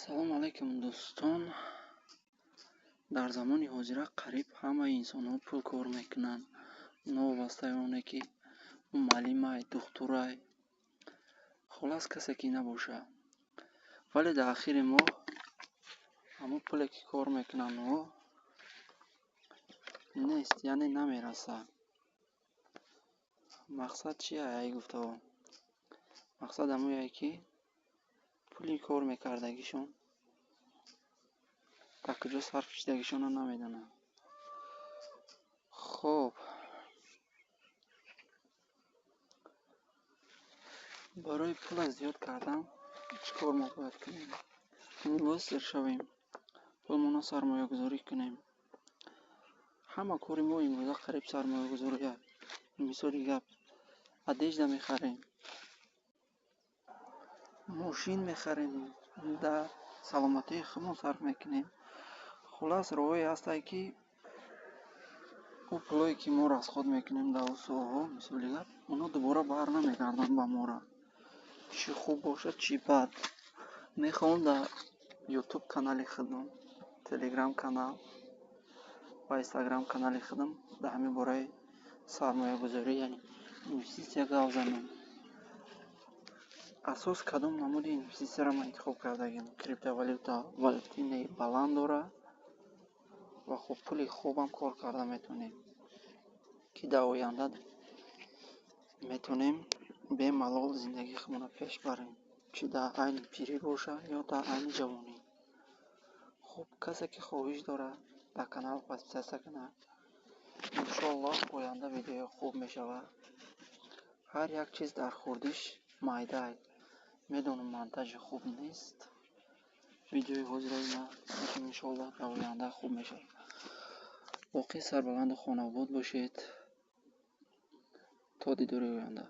салом алайкум дӯстон. дар замони ҳозира қариб ҳамаи инсонҳо пул кор мекунанд, новобастаи оне ки муаллимай, духтурай, холас касе ки набоша. вале дар ахири моҳ ҳамон пуле ки кор мекунанд нест, яъне намераса. мақсад чия гуфтаҳо? мақсад ҳамояе ки пули кор мекардагишон дар куҷо сарф шидагишонро намедонанд. хоб, барои пула зиёд кардан чӣ кор мо бояд кунем? инвестор шавем, пулмонро сармоягузорӣ кунем. ҳама кори мо имрӯза қариб сармоягузорӣ аст. мисоли гап, одежда мехарем, мошин мехарем, дар саломатии худмон сарф мекунем. хулас роҳое ҳастанд ки пулое ки мо расход мекунем дар соҳаҳо, мисоли гап, оно дубора барнамегарданд ба мора. чӣ хуб бошад, чӣ бад. мехоҳам дар ютуб канали худам, телеграм канал ва инстаграм канали худам дар ҳамин бораи сармоягузорӣ, яъне инвеститсия гап занем. асос кадом намуди инвеститсияро ман интихоб кардагим? Криптовалюта валютини баланд дорад ва хуб пули хубам кор карда метавонем, ки дар оянда метавонем бемалол зиндагии худмонро пеш барем, чӣ дар айни пирӣ бошад ё дар айни ҷавонӣ. хуб, касе ки хоҳиш дорад дар канал подписатсия кунад. иншоаллоҳ оянда видеои хуб мешавад. ҳар як чиз дар хурдиш майдааст. медонам монтажи хуб нест видеои ҳозираи ман, лекин иншоаллоҳ дар оянда хуб мешавад. боқӣ сарбаланду хонобод бошед. то дидори оянда.